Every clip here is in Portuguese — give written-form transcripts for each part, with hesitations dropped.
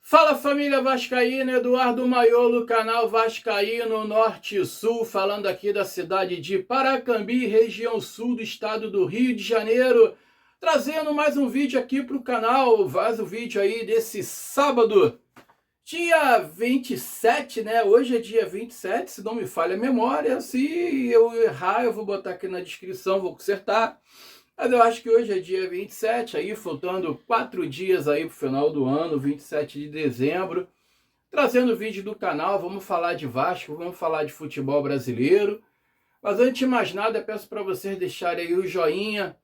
Fala família vascaína, Eduardo Maiolo, canal Vascaíno Norte e Sul, falando aqui da cidade de Paracambi, região sul do estado do Rio de Janeiro, trazendo mais um vídeo aqui para o canal, mais um vídeo aí desse sábado, dia 27, né? Hoje é dia 27, se não me falha a memória, se eu errar eu vou botar aqui na descrição, vou consertar. Mas eu acho que hoje é dia 27, aí faltando 4 dias aí pro final do ano, 27 de dezembro. Trazendo vídeo do canal, vamos falar de Vasco, vamos falar de futebol brasileiro. Mas antes de mais nada, eu peço para vocês deixarem aí o joinha,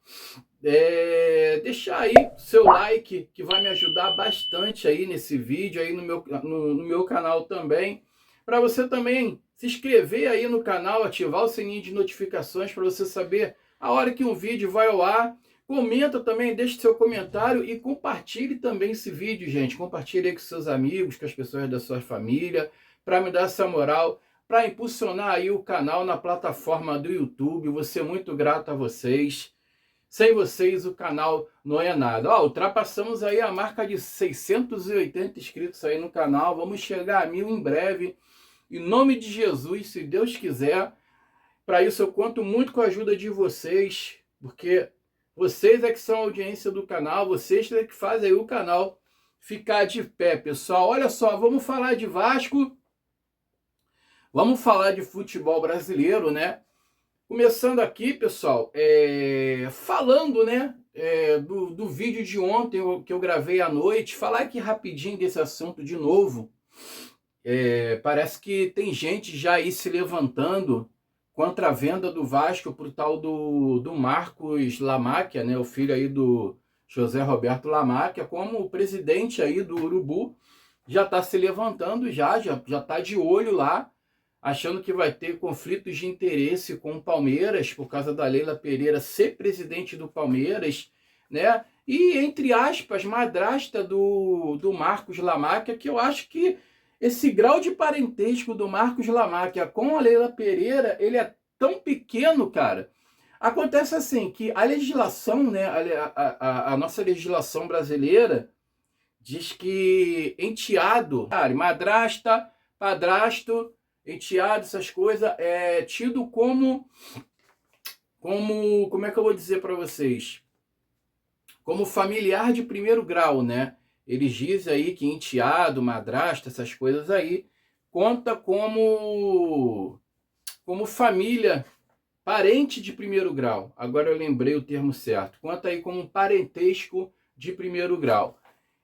deixar aí seu like, que vai me ajudar bastante aí nesse vídeo, aí no meu canal também. Para você também se inscrever aí no canal, ativar o sininho de notificações para você saber a hora que um vídeo vai ao ar. Comenta também, deixe seu comentário e compartilhe também esse vídeo, gente. Compartilhe aí com seus amigos, com as pessoas da sua família, para me dar essa moral, para impulsionar aí o canal na plataforma do YouTube. Vou ser muito grato a vocês. Sem vocês o canal não é nada. Ultrapassamos aí a marca de 680 inscritos aí no canal. Vamos chegar a 1000 em breve. Em nome de Jesus, se Deus quiser. Para isso eu conto muito com a ajuda de vocês, porque vocês é que são a audiência do canal, vocês é que fazem aí o canal ficar de pé, pessoal. Olha só, vamos falar de Vasco, vamos falar de futebol brasileiro, né? Começando aqui, pessoal, falando, né, do vídeo de ontem que eu gravei à noite, falar aqui rapidinho desse assunto de novo. Parece que tem gente já aí se levantando contra a venda do Vasco para o tal do Marcos Lamáquia, né, o filho aí do José Roberto Lamáquia, como o presidente aí do Urubu já está se levantando, já está de olho lá, achando que vai ter conflitos de interesse com o Palmeiras, por causa da Leila Pereira ser presidente do Palmeiras, né, e, entre aspas, madrasta do Marcos Lamáquia, que eu acho que esse grau de parentesco do Marcos Lamáquia com a Leila Pereira, ele é tão pequeno, cara. Acontece assim, que a legislação, né, a nossa legislação brasileira diz que enteado, madrasta, padrasto, enteado, essas coisas, é tido como é que eu vou dizer para vocês? Como familiar de primeiro grau, né? Eles dizem aí que enteado, madrasta, essas coisas aí, conta como família, parente de primeiro grau. Agora eu lembrei o termo certo. Conta aí como parentesco de primeiro grau.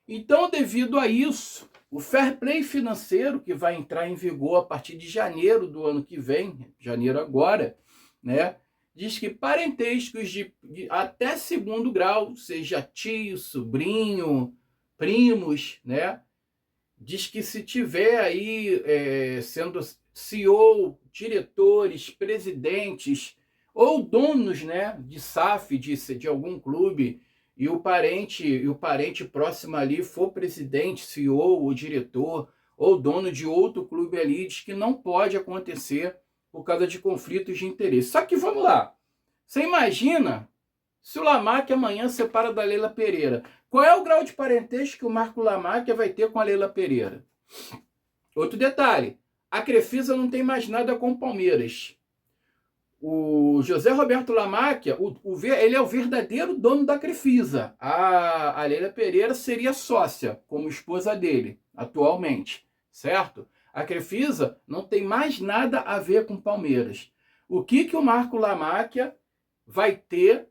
Então, devido a isso, o fair play financeiro, que vai entrar em vigor a partir de janeiro do ano que vem, janeiro agora, né? Diz que parentescos de até segundo grau, seja tio, sobrinho, primos, né? Diz que se tiver aí sendo CEO, diretores, presidentes ou donos, né, de SAF, de algum clube, e o parente próximo ali for presidente, CEO ou diretor ou dono de outro clube ali, diz que não pode acontecer por causa de conflitos de interesse. Só que vamos lá, você imagina se o Lamáquia amanhã separa da Leila Pereira. Qual é o grau de parentesco que o Marco Lamáquia vai ter com a Leila Pereira? Outro detalhe, a Crefisa não tem mais nada com o Palmeiras. O José Roberto Lamáquia, ele é o verdadeiro dono da Crefisa. A Leila Pereira seria sócia, como esposa dele, atualmente, certo? A Crefisa não tem mais nada a ver com o Palmeiras. O que o Marco Lamáquia vai ter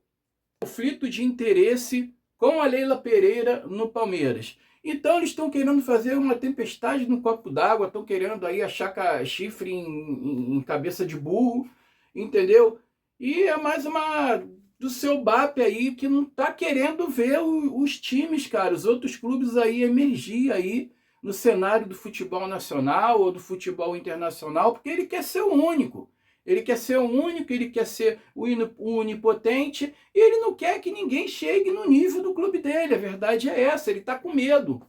conflito de interesse com a Leila Pereira no Palmeiras? Então eles estão querendo fazer uma tempestade no copo d'água, estão querendo aí achar chifre em cabeça de burro, entendeu? E é mais uma do seu BAP aí que não está querendo ver os times, cara, os outros clubes aí emergir aí no cenário do futebol nacional ou do futebol internacional, porque ele quer ser o único. Ele quer ser o único, ele quer ser o onipotente, e ele não quer que ninguém chegue no nível do clube dele. A verdade é essa, ele está com medo.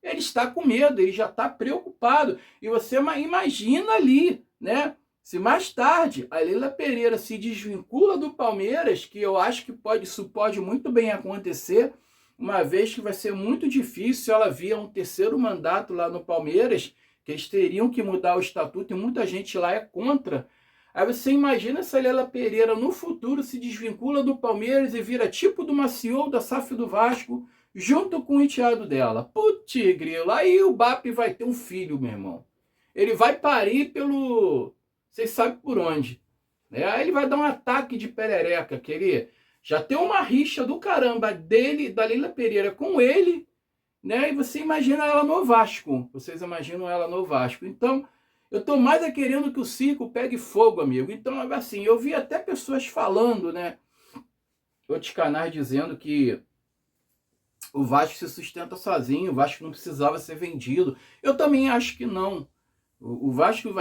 Ele está com medo, ele já está preocupado. E você imagina ali, né? Se mais tarde a Leila Pereira se desvincula do Palmeiras, que eu acho que isso pode muito bem acontecer, uma vez que vai ser muito difícil ela vir a um terceiro mandato lá no Palmeiras, que eles teriam que mudar o estatuto e muita gente lá é contra. Aí você imagina se a Leila Pereira no futuro se desvincula do Palmeiras e vira tipo do CEO da SAF do Vasco, junto com o enteado dela. Putz, grilo, aí o BAP vai ter um filho, meu irmão. Ele vai parir pelo... Vocês sabem por onde. Né? Aí ele vai dar um ataque de perereca, que ele já tem uma rixa do caramba dele, da Leila Pereira com ele, né? E você imagina ela no Vasco. Vocês imaginam ela no Vasco. Então, eu tô mais querendo que o circo pegue fogo, amigo. Então, assim, eu vi até pessoas falando, né? Outros canais dizendo que o Vasco se sustenta sozinho, o Vasco não precisava ser vendido. Eu também acho que não. O Vasco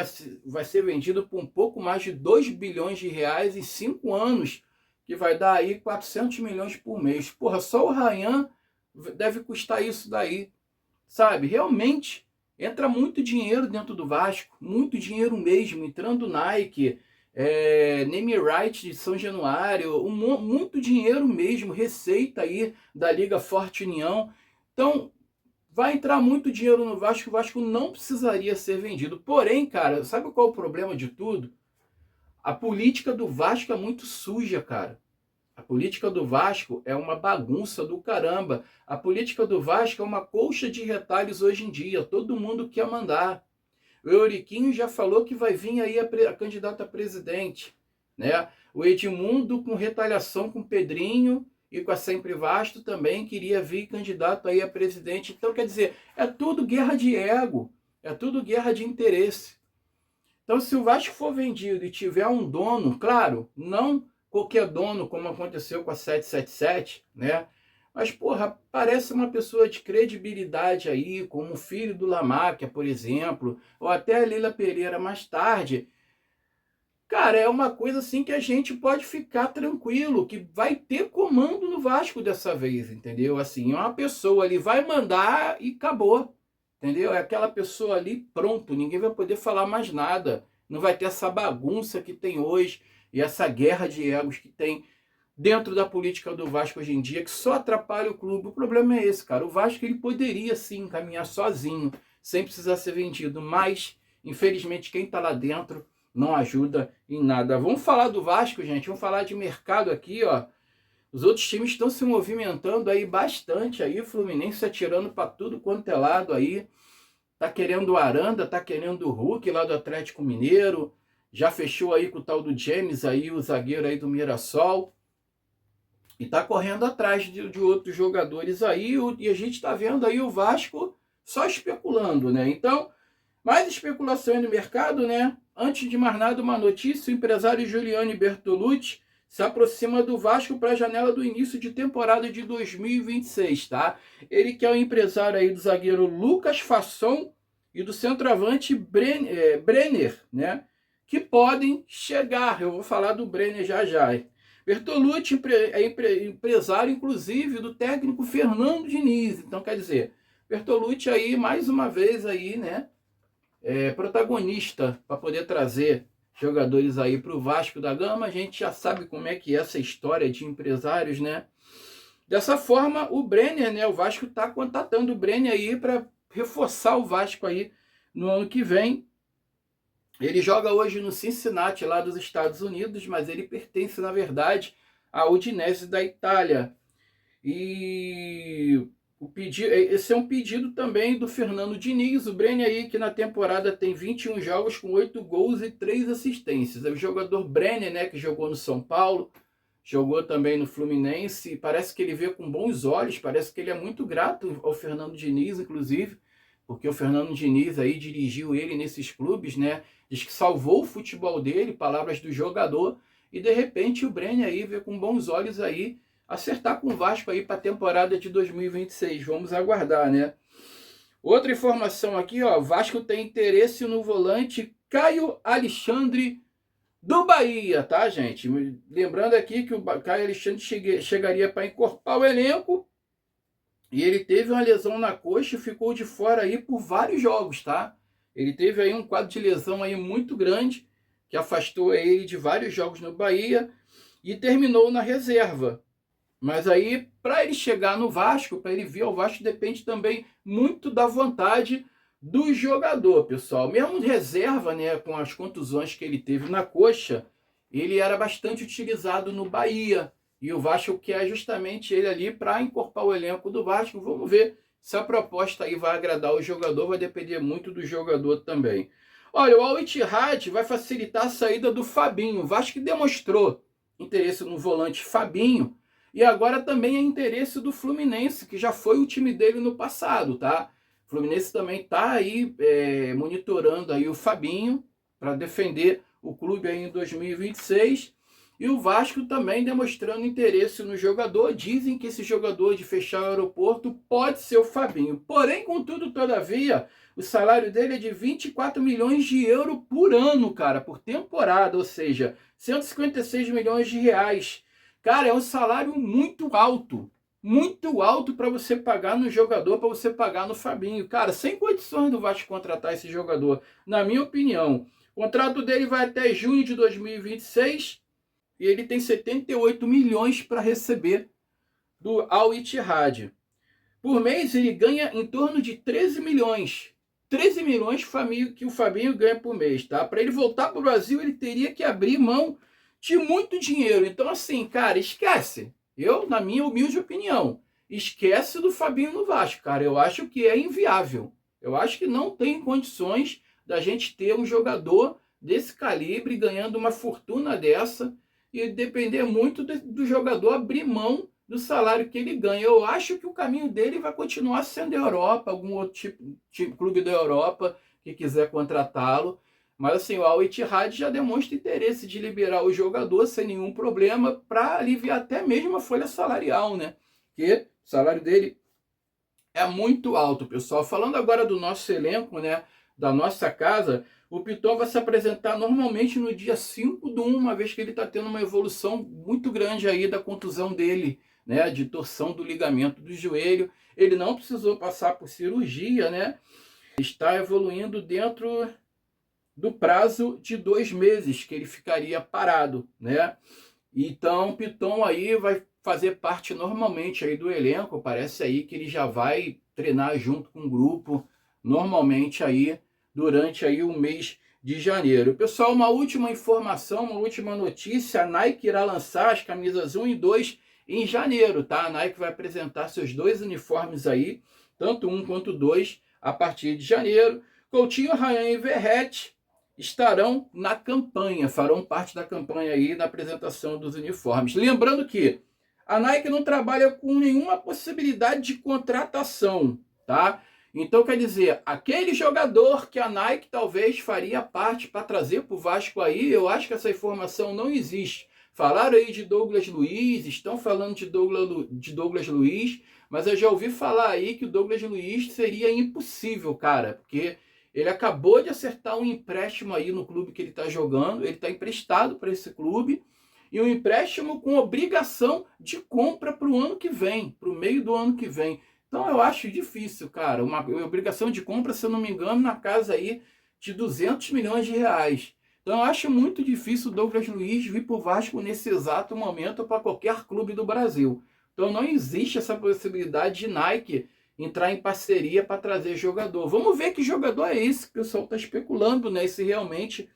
vai ser vendido por um pouco mais de 2 bilhões de reais em 5 anos, que vai dar aí 400 milhões por mês. Porra, só o Ryan deve custar isso daí, sabe? Realmente, entra muito dinheiro dentro do Vasco, muito dinheiro mesmo, entrando Nike, name right de São Januário, muito dinheiro mesmo, receita aí da Liga Forte União. Então, vai entrar muito dinheiro no Vasco, o Vasco não precisaria ser vendido. Porém, cara, sabe qual é o problema de tudo? A política do Vasco é muito suja, cara. A política do Vasco é uma bagunça do caramba. A política do Vasco é uma colcha de retalhos hoje em dia. Todo mundo quer mandar. O Euriquinho já falou que vai vir aí a candidata a presidente, né? O Edmundo, com retaliação com o Pedrinho e com a Sempre Vasto, também queria vir candidato aí a presidente. Então, quer dizer, é tudo guerra de ego, é tudo guerra de interesse. Então, se o Vasco for vendido e tiver um dono, claro, não qualquer dono, como aconteceu com a 777, né? Mas, porra, parece uma pessoa de credibilidade aí, como o filho do Lamáquia, por exemplo, ou até a Leila Pereira mais tarde. Cara, é uma coisa assim que a gente pode ficar tranquilo, que vai ter comando no Vasco dessa vez, entendeu? Assim, uma pessoa ali vai mandar e acabou, entendeu? É aquela pessoa ali, pronto, ninguém vai poder falar mais nada. Não vai ter essa bagunça que tem hoje e essa guerra de egos que tem dentro da política do Vasco hoje em dia, que só atrapalha o clube. O problema é esse, cara. O Vasco ele poderia sim caminhar sozinho, sem precisar ser vendido, mas infelizmente quem está lá dentro não ajuda em nada. Vamos falar do Vasco, gente. Vamos falar de mercado aqui, ó. Os outros times estão se movimentando aí bastante aí. O Fluminense atirando para tudo quanto é lado aí. Tá querendo o Aranda, tá querendo o Hulk lá do Atlético Mineiro. Já fechou aí com o tal do James aí, o zagueiro aí do Mirassol. E tá correndo atrás de outros jogadores aí. E a gente tá vendo aí o Vasco só especulando, né? Então, mais especulação aí no mercado, né? Antes de mais nada, uma notícia: o empresário Giuliani Bertolucci se aproxima do Vasco para a janela do início de temporada de 2026, tá? Ele que é o empresário aí do zagueiro Lucas Fasson e do centroavante Brenner, né? Que podem chegar. Eu vou falar do Brenner já já. Bertolucci é empresário, inclusive, do técnico Fernando Diniz. Então, quer dizer, Bertolucci aí, mais uma vez aí, né? Protagonista para poder trazer jogadores aí para o Vasco da Gama. A gente já sabe como é que é essa história de empresários, né? Dessa forma, o Brenner, né? O Vasco está contatando o Brenner aí para reforçar o Vasco aí no ano que vem. Ele joga hoje no Cincinnati, lá dos Estados Unidos, mas ele pertence, na verdade, à Udinese da Itália. E esse é um pedido também do Fernando Diniz, o Brenner aí, que na temporada tem 21 jogos com 8 gols e 3 assistências. É o jogador Brenner, né, que jogou no São Paulo, jogou também no Fluminense, parece que ele vê com bons olhos, parece que ele é muito grato ao Fernando Diniz, inclusive, porque o Fernando Diniz aí dirigiu ele nesses clubes, né, diz que salvou o futebol dele, palavras do jogador, e de repente o Brenner aí vê com bons olhos aí acertar com o Vasco aí para a temporada de 2026. Vamos aguardar, né? Outra informação aqui, ó, Vasco tem interesse no volante Caio Alexandre do Bahia, tá, gente? Lembrando aqui que o Caio Alexandre chegaria para encorpar o elenco e ele teve uma lesão na coxa e ficou de fora aí por vários jogos, tá? Ele teve aí um quadro de lesão aí muito grande que afastou ele de vários jogos no Bahia e terminou na reserva. Mas aí, para ele chegar no Vasco, para ele vir ao Vasco, depende também muito da vontade do jogador, pessoal. Mesmo reserva, né, com as contusões que ele teve na coxa, ele era bastante utilizado no Bahia. E o Vasco quer justamente ele ali para encorpar o elenco do Vasco. Vamos ver se a proposta aí vai agradar o jogador, vai depender muito do jogador também. Olha, o Al Ittihad vai facilitar a saída do Fabinho. O Vasco demonstrou interesse no volante Fabinho, e agora também é interesse do Fluminense, que já foi o time dele no passado, tá? O Fluminense também está aí monitorando aí o Fabinho para defender o clube aí em 2026. E o Vasco também demonstrando interesse no jogador. Dizem que esse jogador de fechar o aeroporto pode ser o Fabinho. Porém, contudo, todavia, o salário dele é de 24 milhões de euros por ano, cara, por temporada, ou seja, 156 milhões de reais. Cara, é um salário muito alto para você pagar no jogador, para você pagar no Fabinho. Cara, sem condições do Vasco contratar esse jogador, na minha opinião. O contrato dele vai até junho de 2026 e ele tem 78 milhões para receber do Al Ittihad. Por mês ele ganha em torno de 13 milhões. 13 milhões que o Fabinho ganha por mês, tá? Para ele voltar para o Brasil, ele teria que abrir mão de muito dinheiro. Então, assim, cara, esquece. Eu, na minha humilde opinião, esquece do Fabinho no Vasco, cara. Eu acho que é inviável. Eu acho que não tem condições da gente ter um jogador desse calibre ganhando uma fortuna dessa e depender muito do jogador abrir mão do salário que ele ganha. Eu acho que o caminho dele vai continuar sendo a Europa, algum outro tipo clube da Europa que quiser contratá-lo. Mas assim, o Al Ittihad já demonstra interesse de liberar o jogador sem nenhum problema para aliviar até mesmo a folha salarial, né? Porque o salário dele é muito alto, pessoal. Falando agora do nosso elenco, né? Da nossa casa, o Piton vai se apresentar normalmente no dia 5/1, uma vez que ele está tendo uma evolução muito grande aí da contusão dele, né? De torção do ligamento do joelho. Ele não precisou passar por cirurgia, né? Está evoluindo dentro do prazo de 2 meses que ele ficaria parado, né? Então, o Piton aí vai fazer parte normalmente aí do elenco. Parece aí que ele já vai treinar junto com o grupo normalmente aí durante aí o mês de janeiro. Pessoal, uma última informação, uma última notícia: a Nike irá lançar as camisas 1 e 2 em janeiro, tá? A Nike vai apresentar seus 2 uniformes aí, tanto 1 quanto 2, a partir de janeiro. Coutinho, Ryan e Verratti estarão na campanha, farão parte da campanha aí na apresentação dos uniformes. Lembrando que a Nike não trabalha com nenhuma possibilidade de contratação, tá? Então, quer dizer, aquele jogador que a Nike talvez faria parte para trazer para o Vasco aí, eu acho que essa informação não existe. Falaram aí de Douglas Luiz, estão falando de Douglas Luiz, mas eu já ouvi falar aí que o Douglas Luiz seria impossível, cara, porque ele acabou de acertar um empréstimo aí no clube que ele está jogando, ele está emprestado para esse clube, e um empréstimo com obrigação de compra para o ano que vem, para o meio do ano que vem. Então eu acho difícil, cara, uma obrigação de compra, se eu não me engano, na casa aí de 200 milhões de reais. Então eu acho muito difícil o Douglas Luiz vir para o Vasco nesse exato momento para qualquer clube do Brasil. Então não existe essa possibilidade de Nike entrar em parceria para trazer jogador. Vamos ver que jogador é esse que o pessoal está especulando, né? Se realmente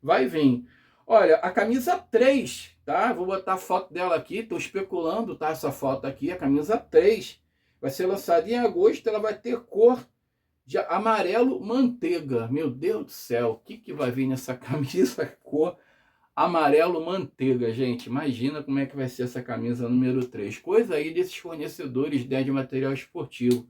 vai vir. Olha, a camisa 3, tá? Vou botar a foto dela aqui, estou especulando, tá? Essa foto aqui, a camisa 3, vai ser lançada em agosto, ela vai ter cor de amarelo manteiga. Meu Deus do céu, o que vai vir nessa camisa cor amarelo manteiga, gente? Imagina como é que vai ser essa camisa número 3. Coisa aí desses fornecedores, né, de material esportivo.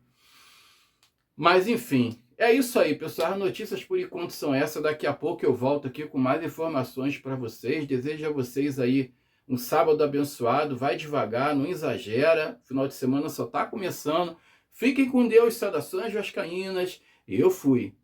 Mas enfim, é isso aí, pessoal. As notícias por enquanto são essas. Daqui a pouco eu volto aqui com mais informações para vocês. Desejo a vocês aí um sábado abençoado. Vai devagar, não exagera. Final de semana só está começando. Fiquem com Deus, saudações vascaínas. Eu fui.